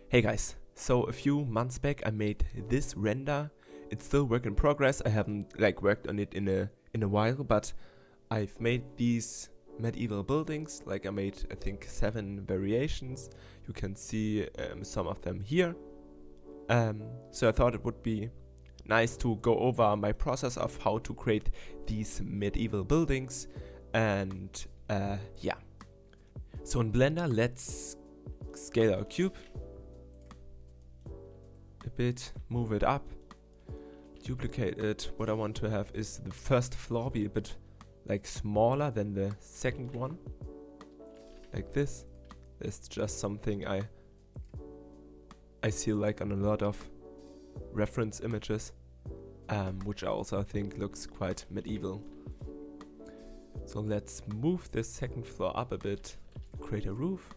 Hey guys, so a few months back I made this render. It's still work in progress. I haven't worked on it in a while, but I've made these medieval buildings. I made I think 7 variations. You can see some of them here. So I thought it would be nice to go over my process of how to create these medieval buildings. And yeah. So in Blender, let's scale our cube a bit, move it up, duplicate it. What I want to have is the first floor be a bit smaller than the second one, like this. That's just something I see on a lot of reference images, which I also think looks quite medieval. So let's move this second floor up a bit, create a roof.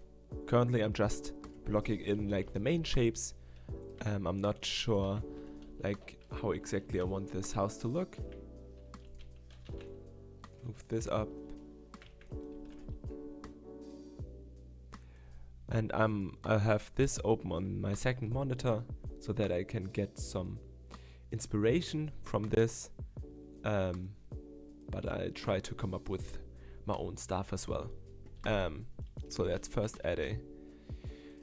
Currently I'm just blocking in the main shapes. I'm not sure how exactly I want this house to look. Move this up. And I'll have this open on my second monitor so that I can get some inspiration from this. But I try to come up with my own stuff as well. So let's first add a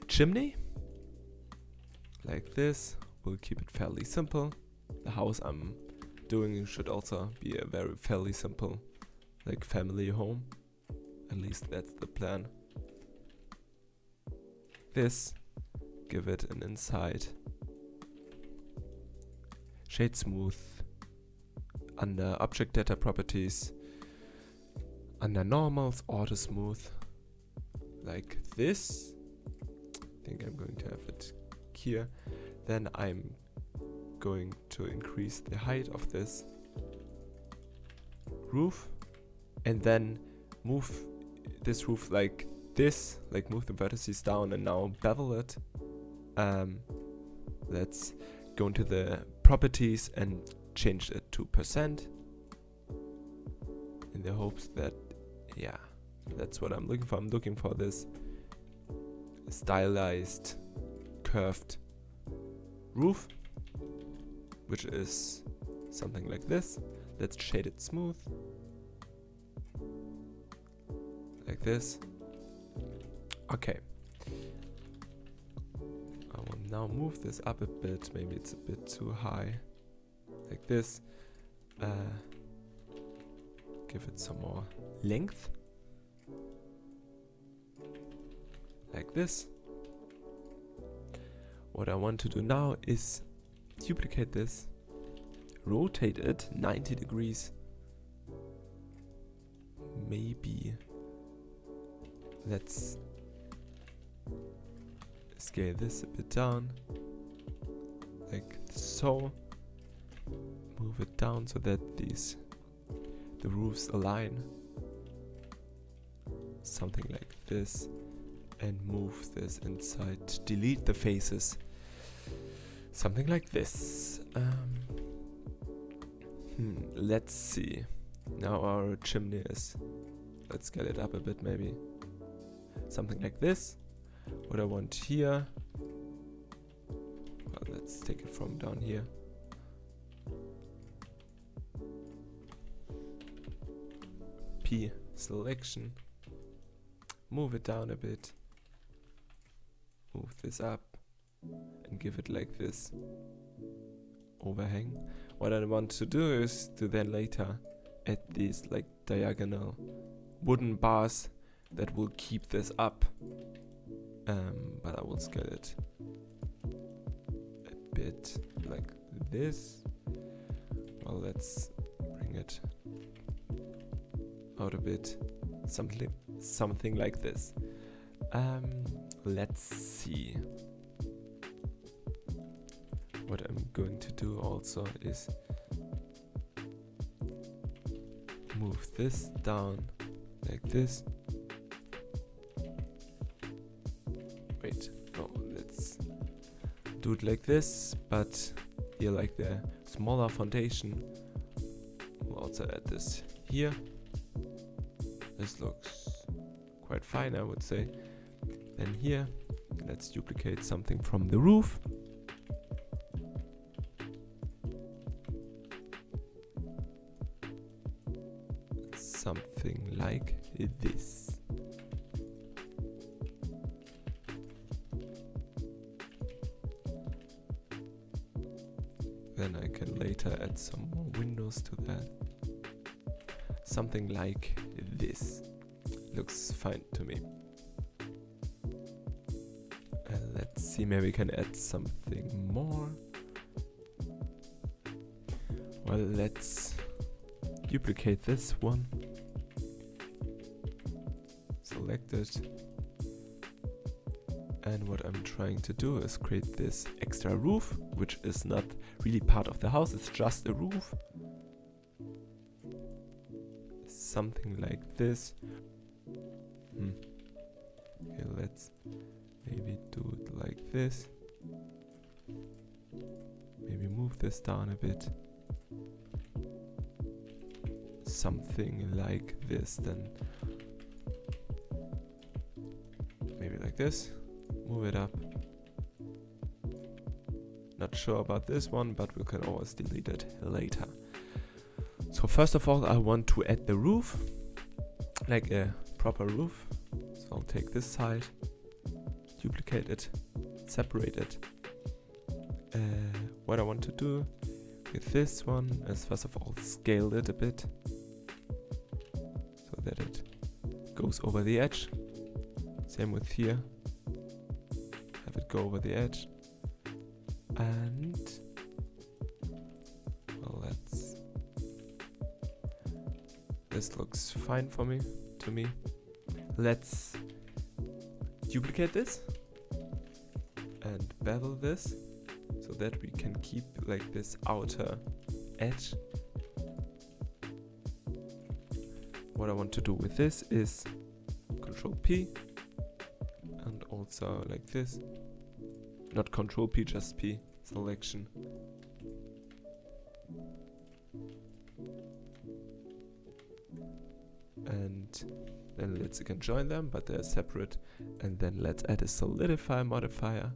chimney. Like this. We'll keep it fairly simple. The house I'm doing should also be a very fairly simple family home. At least that's the plan. This, give it an inside. Shade smooth. Under object data properties. Under normals, auto smooth. Like this. I think I'm going to have it here. Then I'm going to increase the height of this roof and then move this roof like this, move the vertices down and now bevel it. Let's go into the properties and change it to %, in the hopes that, yeah, that's what I'm looking for. I'm looking for this stylized curved roof, which is something like this. Let's shade it smooth, like this. Okay. I will now move this up a bit. Maybe it's a bit too high, like this. Give it some more length, like this. What I want to do now is duplicate this, rotate it 90 degrees. Maybe let's scale this a bit down, like so. Move it down so that the roofs align. Something like this. And move this inside. Delete the faces. Something like this. Let's see. Now our chimney is. Let's scale it up a bit, maybe. Something like this. What I want here. Well, let's take it from down here. P selection. Move it down a bit. Move this up and give it like this overhang. What I want to do is to then later add these diagonal wooden bars that will keep this up. But I will scale it a bit like this. Well, let's bring it out a bit. Something like this. Let's see. What I'm going to do also is move this down like this. Wait, no, let's do it like this, but here the smaller foundation. We'll also add this here. This looks quite fine, I would say. Then here, let's duplicate something from the roof. Something like this. Then I can later add some more windows to that. Something like this. Looks fine to me. Let's see, maybe we can add something more. Well, let's duplicate this one. Select it. And what I'm trying to do is create this extra roof, which is not really part of the house, it's just a roof. Something like this. Okay, let's maybe do it like this. Maybe move this down a bit. Something like this then. Maybe like this. Move it up. Not sure about this one, but we can always delete it later. So first of all, I want to add the roof, like a proper roof. So I'll take this side, duplicate it, separate it. What I want to do with this one is first of all scale it a bit so that it goes over the edge. Same with here. Have it go over the edge. And well, this looks fine for me, to me. Let's duplicate this and bevel this so that we can keep like this outer edge. What I want to do with this is Control P and also like this. Not Control P, just P, selection. And then let's again join them, but they're separate. And then let's add a solidify modifier.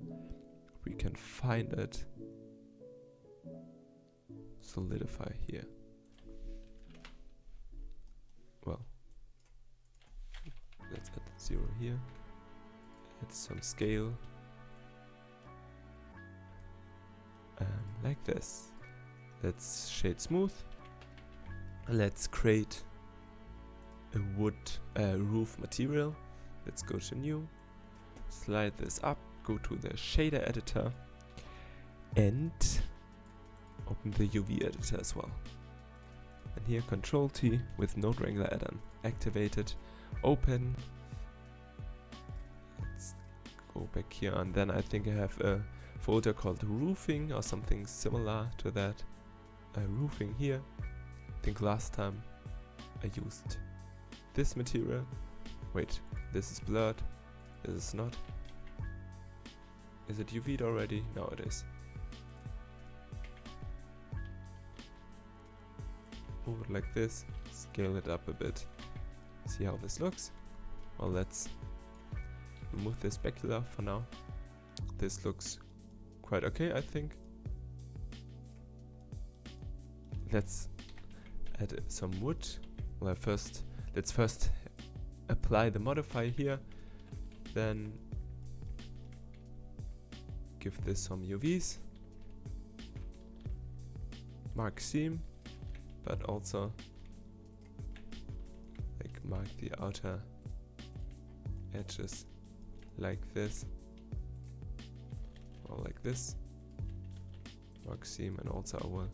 We can find it. Solidify here. Well, let's add 0 here. Add some scale. Like this. Let's shade smooth. Let's create a wood roof material. Let's go to new, slide this up, go to the shader editor and open the UV editor as well. And here Control T with Node Wrangler add-on activated, open. Let's go back here, and then I think I have a folder called roofing or something similar to that. Roofing here. I think last time I used this material. Wait, this is blurred. This is not. Is it UV'd already? No, it is. Move it like this. Scale it up a bit. See how this looks. Well, let's remove this specular for now. This looks quite okay, I think. Let's add some wood. Well, let's first apply the modifier here, then give this some UVs, mark seam, but also like mark the outer edges like this, or like this, mark seam, and also I will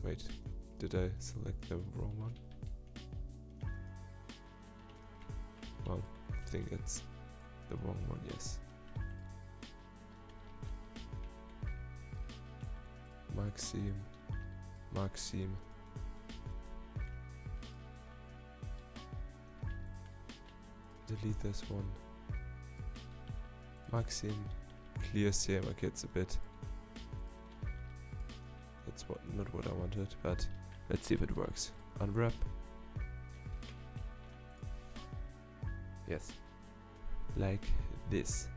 wait, did I select the wrong one? Well, I think it's the wrong one, yes. Mark seam, mark seam. Delete this one. Mark seam, clear seam. Okay, it's a bit. That's not what I wanted, but let's see if it works. Unwrap. Yes, like this.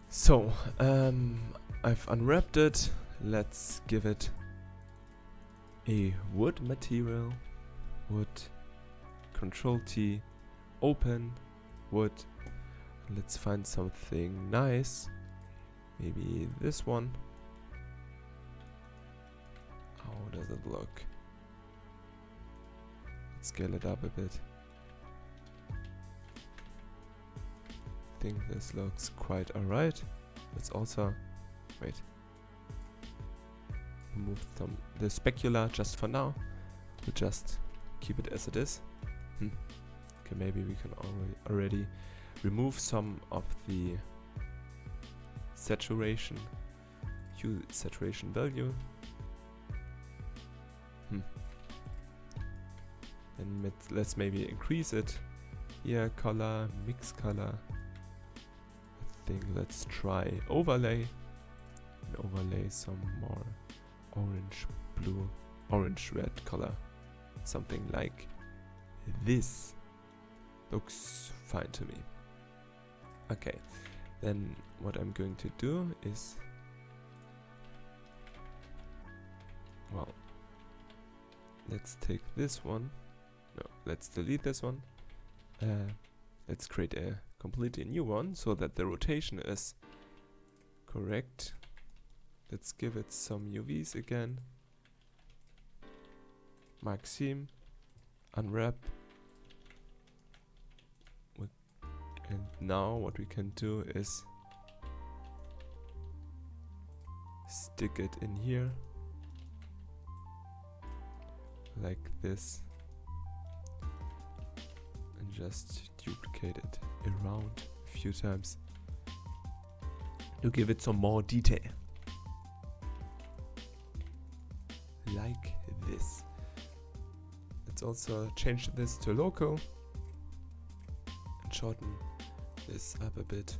So, I've unwrapped it. Let's give it a wood material. Wood. Control T. Open. Wood. Let's find something nice. Maybe this one. How does it look? Let's scale it up a bit. I think this looks quite alright. Let's also wait. Remove the specular just for now. We'll just keep it as it is. Okay, maybe we can already remove some of the saturation hue saturation value. And let's maybe increase it. Here, color, mix color. I think let's try overlay. And overlay some more orange, blue, orange, red color. Something like this. Looks fine to me. Okay, then what I'm going to do is, well, let's take this one. No, let's delete this one. Let's create a completely new one so that the rotation is correct. Let's give it some UVs again. Mark seam, unwrap. And now what we can do is stick it in here like this and just duplicate it around a few times to give it some more detail, like this. Let's also change this to local and shorten this up a bit,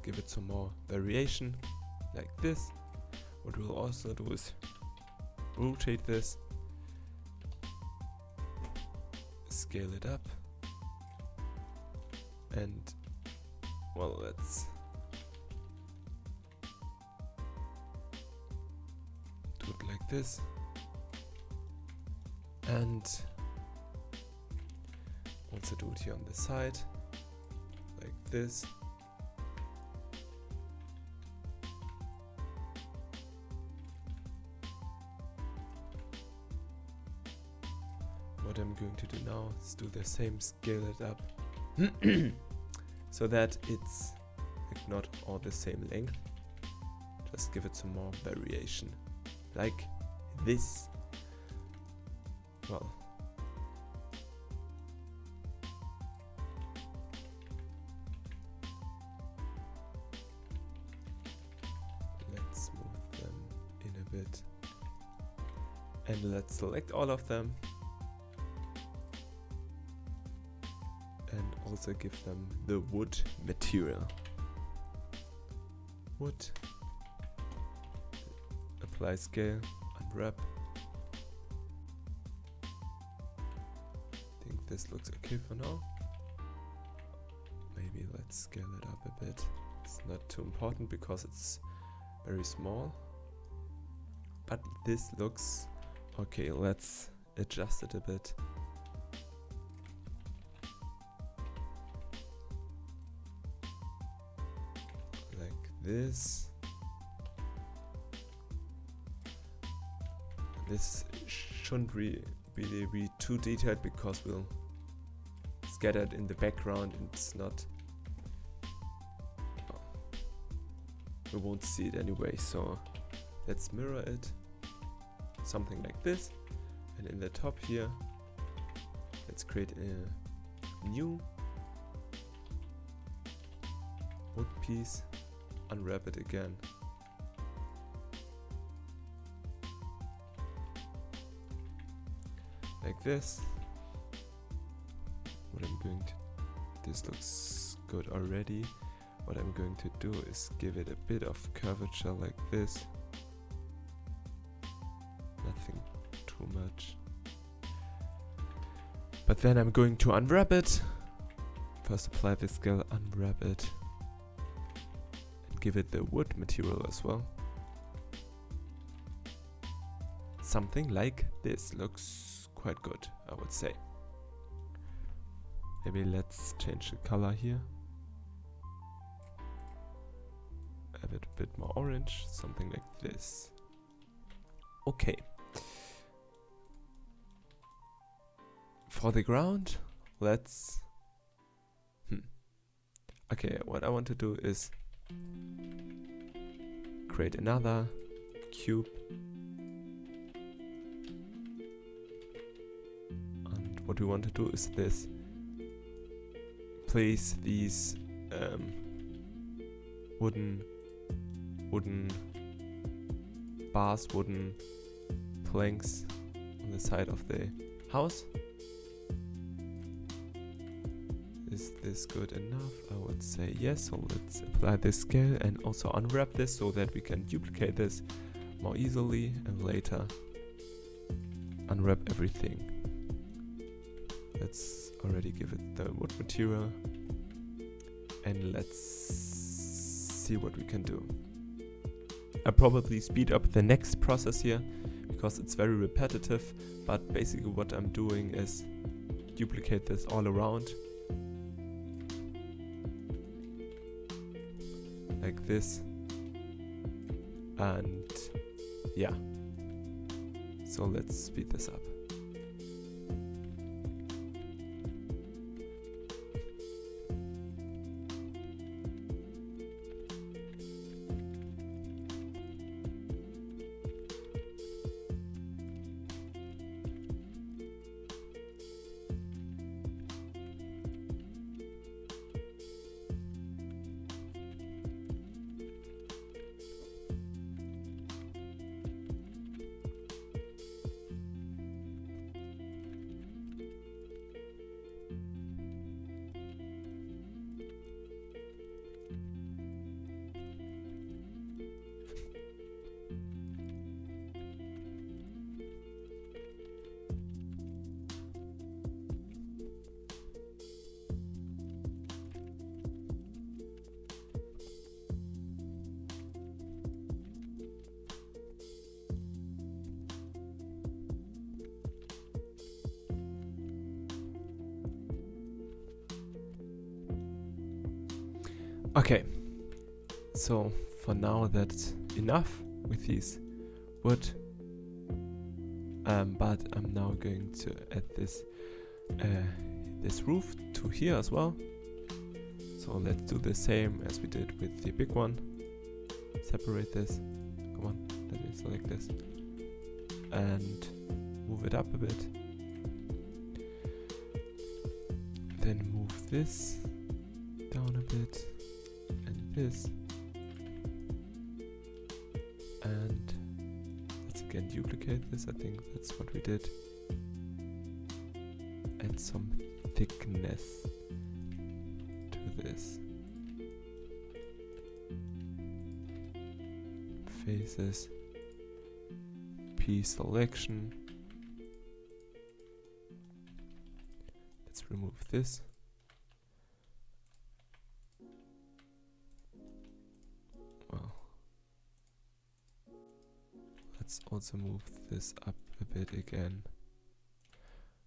give it some more variation like this. What we'll also do is rotate this, scale it up, and well, let's do it like this, and also do it here on the side like this. What I'm going to do now is do the same, scale it up so that it's like not all the same length. Just give it some more variation like this. Well, let's move them in a bit and let's select all of them. And also give them the wood material. Wood. Apply scale, unwrap. I think this looks okay for now. Maybe let's scale it up a bit. It's not too important because it's very small. But this looks okay. Let's adjust it a bit. This shouldn't really be too detailed because we'll scatter it in the background and it's not, well, we won't see it anyway, so let's mirror it, something like this. And in the top here, let's create a new wood piece. Unwrap it again. Like this. What I'm going to, this looks good already. What I'm going to do is give it a bit of curvature like this. Nothing too much. But then I'm going to unwrap it. First apply the scale, unwrap it, and give it the wood material as well. Something like this looks quite good, I would say. Maybe let's change the color here. Have it a bit more orange, something like this. Okay. For the ground, let's... Okay, what I want to do is create another cube. And what we want to do is this. Place these wooden bars, wooden planks on the side of the house. Is this good enough? I would say yes. So let's apply this scale and also unwrap this so that we can duplicate this more easily and later unwrap everything. Let's already give it the wood material and let's see what we can do. I'll probably speed up the next process here because it's very repetitive, but basically what I'm doing is duplicate this all around like this, and yeah, so let's speed this up. Okay, so for now that's enough with these wood, but I'm now going to add this this roof to here as well. So let's do the same as we did with the big one. Separate this, come on, let me select this, and move it up a bit. Then move this down a bit. This, and let's again duplicate this. I think that's what we did. Add some thickness to this. Faces, P selection. Let's remove this. Let's also move this up a bit again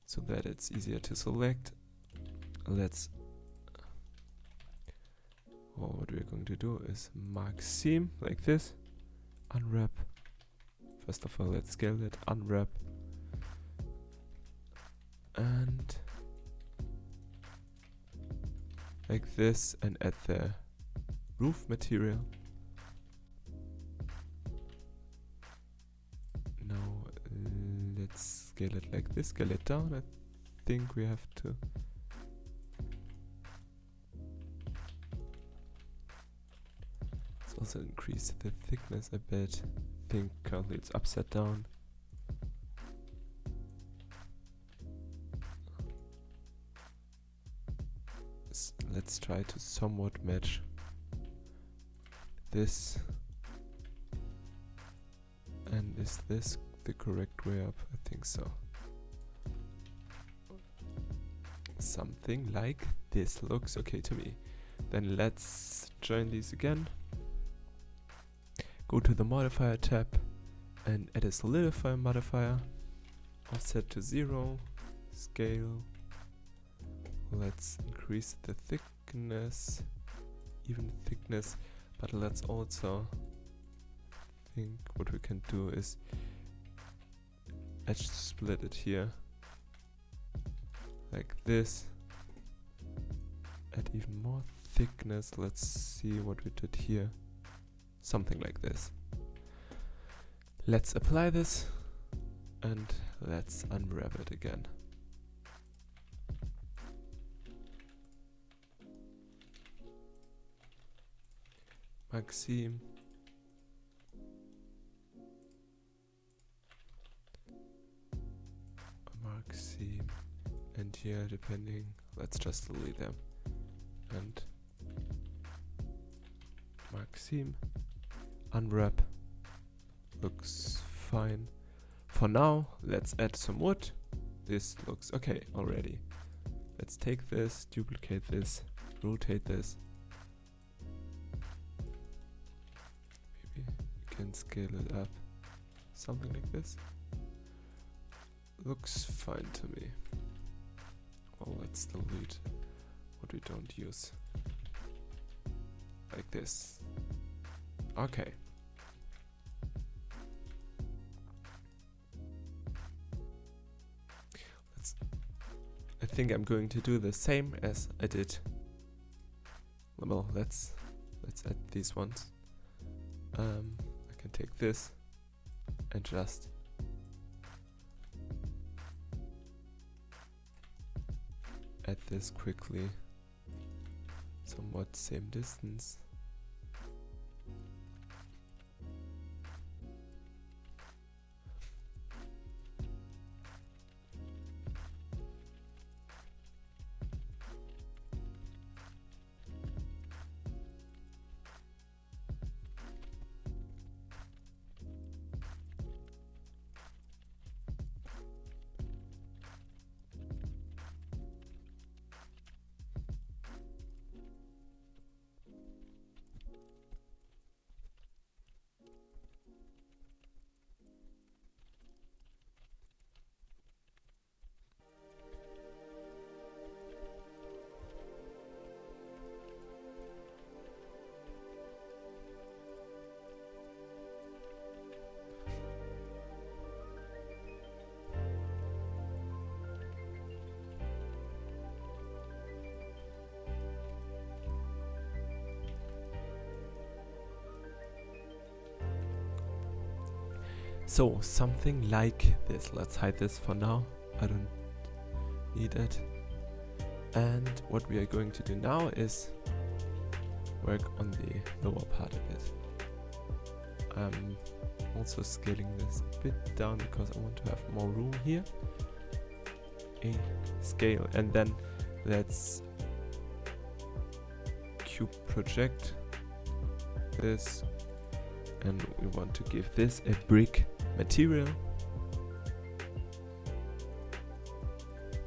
so that it's easier to select. Let's what we're going to do is mark seam like this, unwrap. First of all, let's scale it, unwrap, and like this, and add the roof material. Let's scale it like this, scale it down. I think we have to. Let's also increase the thickness a bit. I think currently it's upside down. Let's try to somewhat match this. And is this the correct way up? I think so. something like this looks okay to me. Then let's join these again. Go to the modifier tab and add a solidify modifier. Offset to 0. Scale. Let's increase the thickness, even thickness, but let's also think what we can do is edge split it here like this. Add even more thickness. Let's see what we did here. Something like this. Let's apply this and let's unwrap it again. Maxime. Maxime. And here, depending, let's just delete them. And Maxime. Unwrap. Looks fine. For now, let's add some wood. This looks okay already. Let's take this, duplicate this, rotate this. Maybe we can scale it up. Something like this. Looks fine to me. Well, let's delete what we don't use. Like this. Okay. I think I'm going to do the same as I did. Well, let's add these ones. I can take this and just add this quickly. Somewhat same distance. So something like this. Let's hide this for now. I don't need it. And what we are going to do now is work on the lower part of it. I'm also scaling this a bit down because I want to have more room here. A scale, and then let's cube project this, and we want to give this a brick material.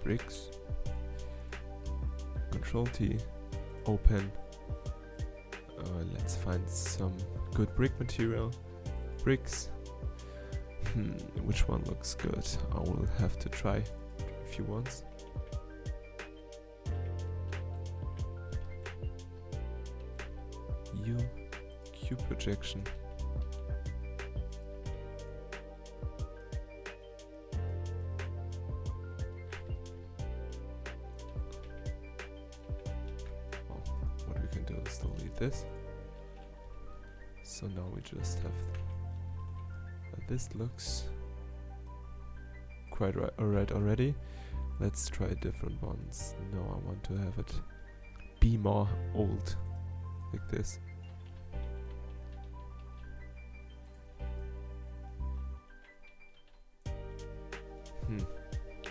Bricks. Control T. Open. Let's find some good brick material. Bricks. Which one looks good? I will have to try a few ones. Cube projection. What we can do is delete this. So now we just have this looks quite alright already. Let's try different ones. No, I want to have it be more old, like this.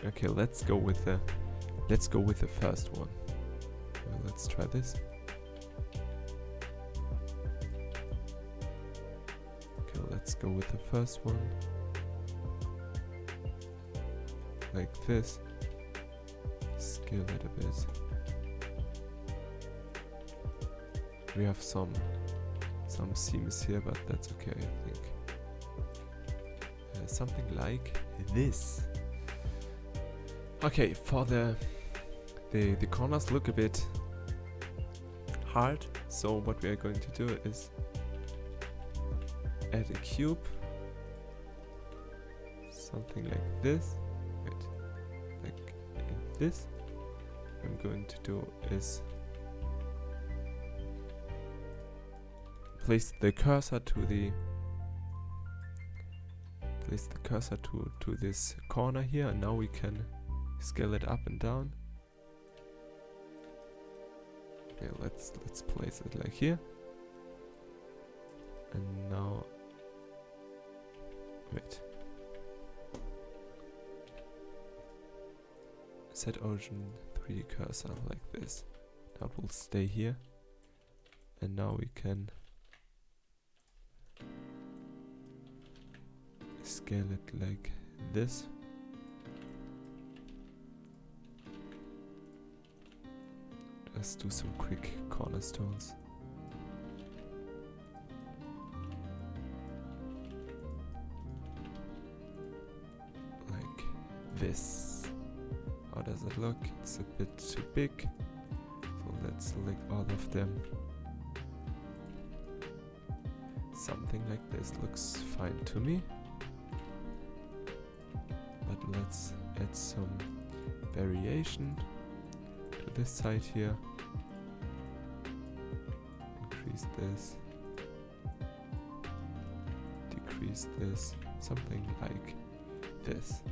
Okay, let's go with the first one. Well, let's try this. Okay, let's go with the first one. Like this. scale it a bit. We have some seams here, but that's okay, I think. Something like this. Okay, for the corners look a bit hard, so what we are going to do is add a cube, something like this. Wait, like this. What I'm going to do is place the cursor to this corner here, and now we can scale it up and down. Okay, let's place it like here. And now wait. Set origin 3D cursor like this. That will stay here. And now we can scale it like this. Let's do some quick cornerstones. Like this. How does it look? It's a bit too big. So let's select all of them. Something like this looks fine to me. But let's add some variation to this side here. Increase this. Decrease this. Something like this.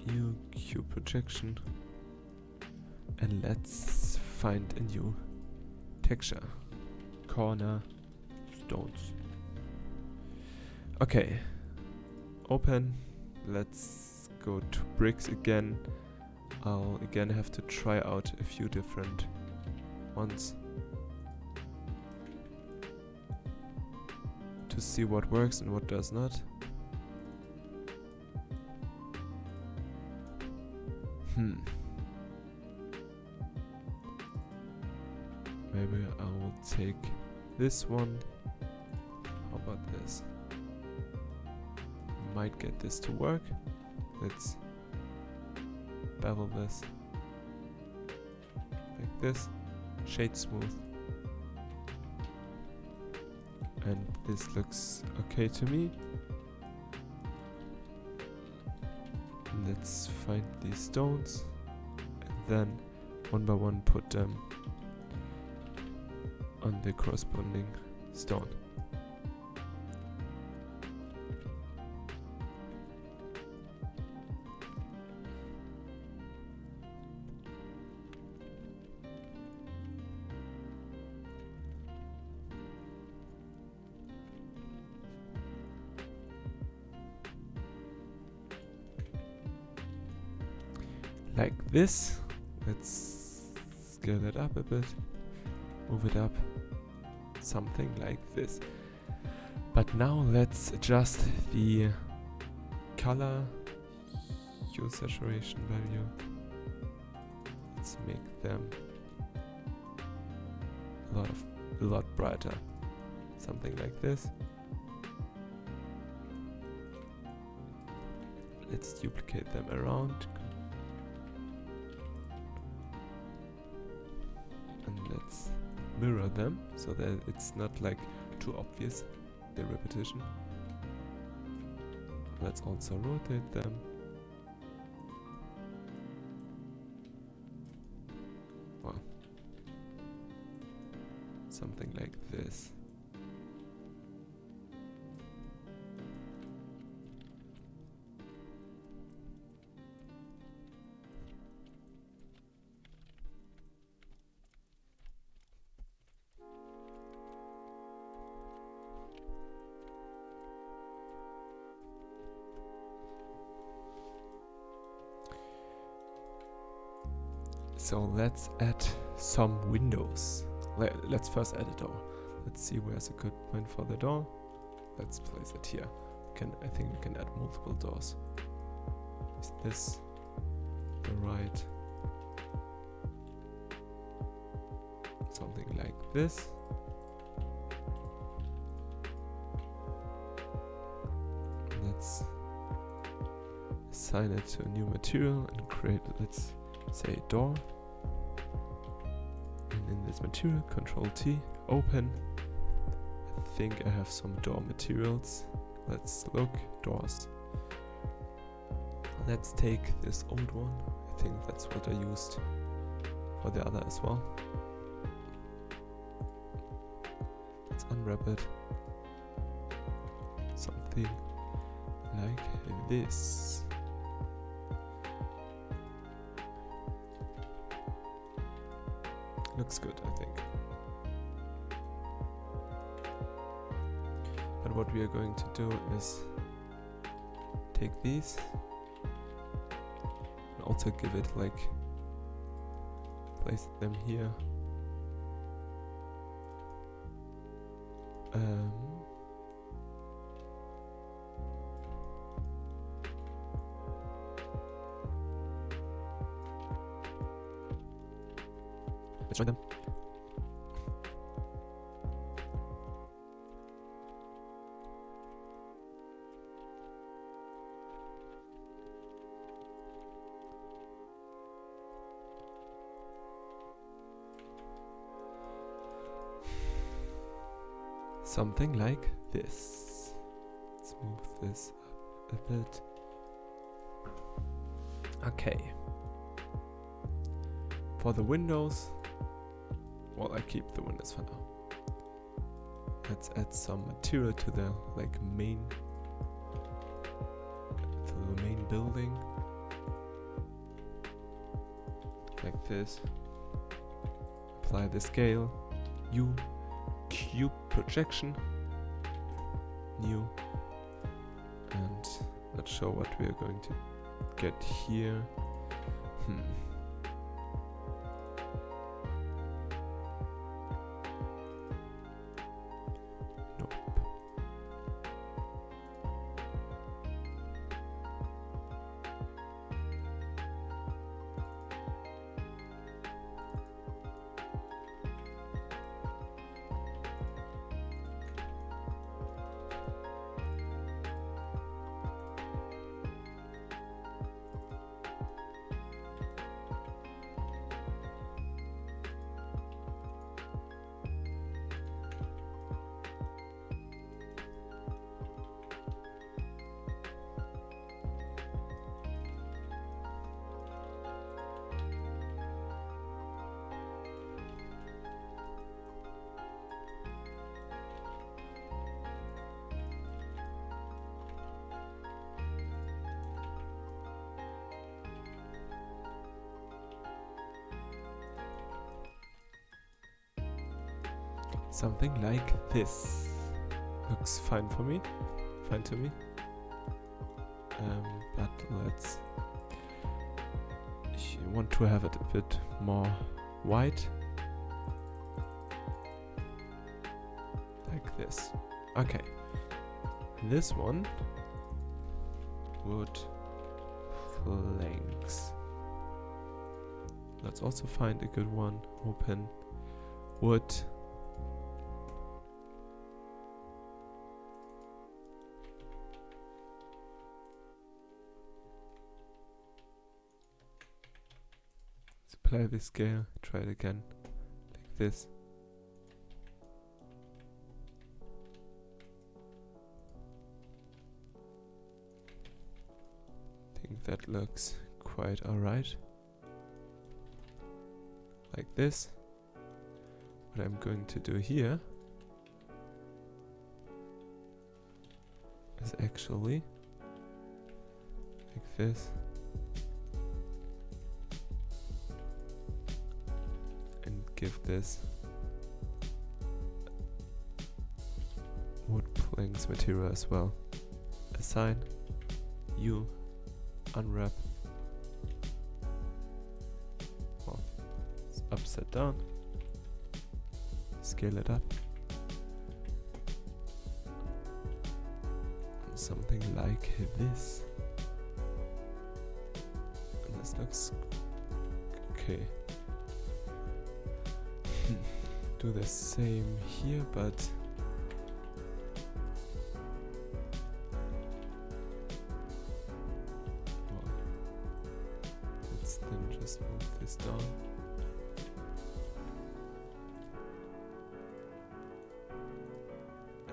New cube projection. And let's find a new texture. Corner stones. Okay. Open. Let's go to bricks again. I'll again have to try out a few different ones to see what works and what does not. Maybe I will take this one. How about this? Might get this to work. Let's bevel this like this. Shade smooth. And this looks okay to me. Let's find these stones and then one by one put them on the corresponding stone. Like this. Let's scale it up a bit, move it up, something like this. But now let's adjust the color hue saturation value. Let's make them a lot brighter, something like this. Let's duplicate them around. And let's mirror them so that it's not like too obvious, the repetition. Let's also rotate them. Wow. Something like this. So let's add some windows. Let's first add a door. Let's see where's a good point for the door. Let's place it here. I think we can add multiple doors. Is this the right? Something like this. Let's assign it to a new material and create, let's say, a door. And in this material, Control T, open. I think I have some door materials. Let's look, doors. Let's take this old one. I think that's what I used for the other as well. Let's unwrap it. Something like this. Looks good, I think. But what we are going to do is take these and also give it like, place them here. Let's join them. Something like this. Let's move this up a bit. Okay. For the windows, well, I keep the windows for now. Let's add some material to the main building. Like this. Apply the scale. U. Cube projection. New. And let's show what we are going to get here. Nope. Something like this. Looks fine for me. Fine to me. But let's... You want to have it a bit more white. Like this. Okay. This one would flanks. Let's also find a good one. Open wood. Apply the scale, try it again, like this. I think that looks quite alright. Like this. What I'm going to do here is actually like this. Give this wood planks material as well. Assign, U, unwrap. Well, it's upside down. Scale it up. something like this. And this looks okay. Do the same here, but well, let's then just move this down.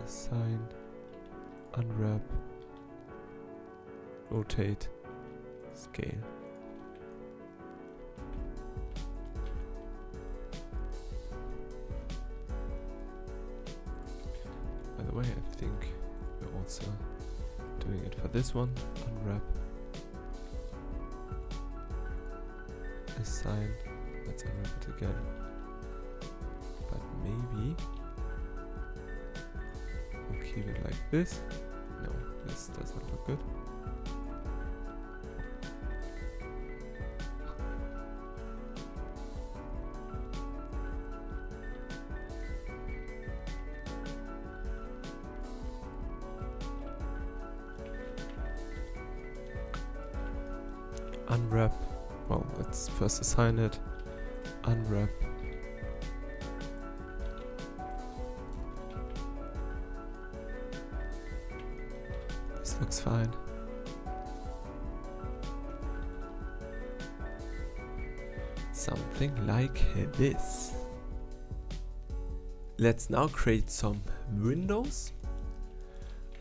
Assign, unwrap, rotate, scale. By the way, I think we're also doing it for this one. Unwrap, assign, let's unwrap it again. But maybe we'll keep it like this. No, this does not look good. Unwrap. Well, let's first assign it. Unwrap. This looks fine. Something like this. Let's now create some windows.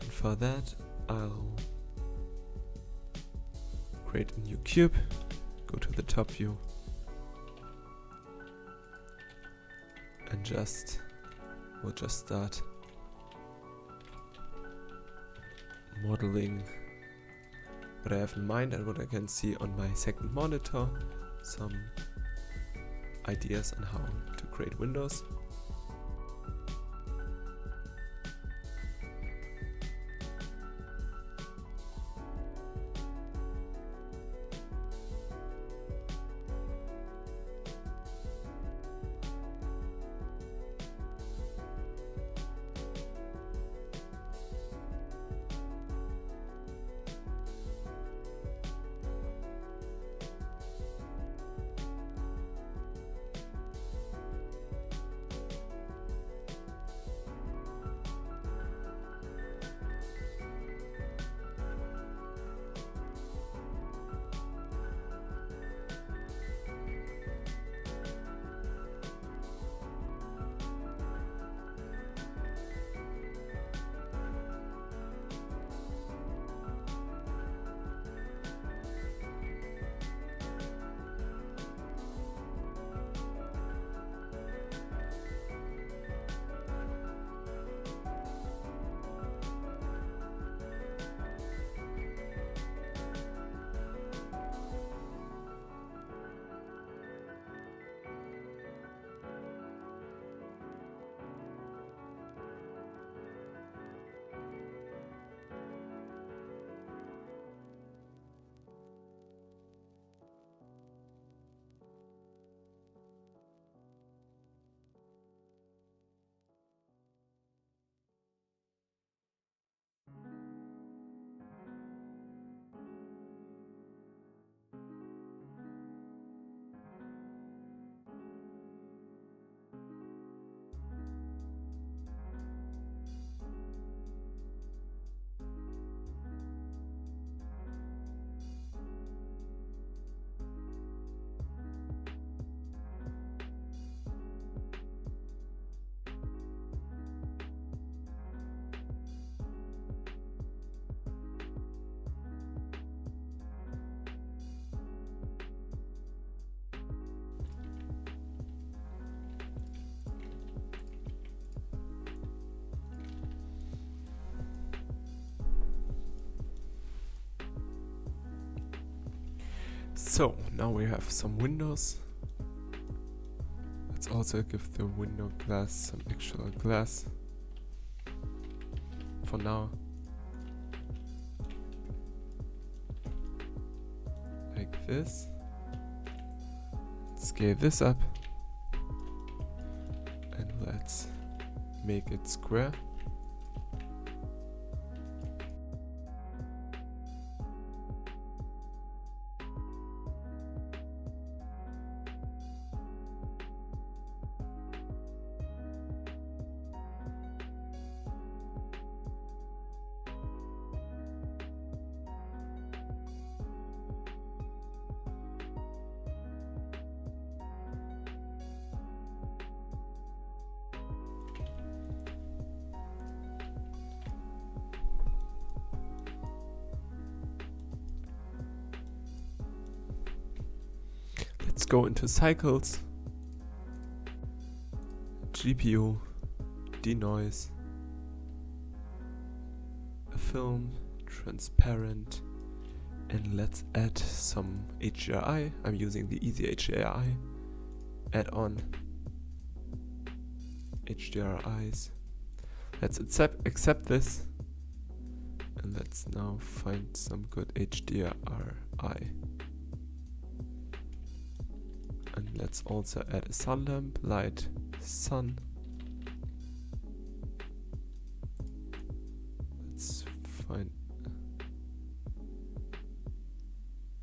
And for that, I'll create a new cube, go to the top view, and we'll just start modeling what I have in mind and what I can see on my second monitor, some ideas on how to create windows. So now we have some windows. Let's also give the window glass some actual glass for now. Like this. Scale this up. And let's make it square. go into cycles, GPU, denoise, film, transparent, and let's add some HDRI. I'm using the Easy HDRI add-on. HDRIs. Let's accept this, and let's now find some good HDRI. And let's also add a sun lamp, light, sun. Let's find,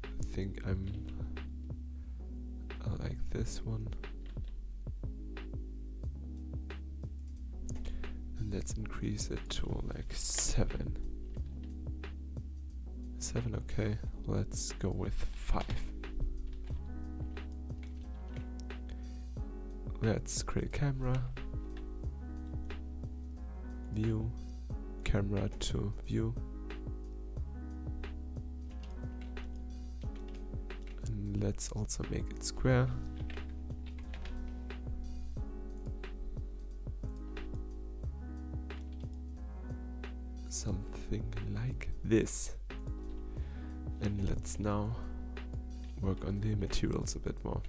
I think I like this one. And let's increase it to like 7. 7, okay. Let's go with 5. Let's create a camera. View. Camera to view. And let's also make it square. Something like this. And let's now work on the materials a bit more.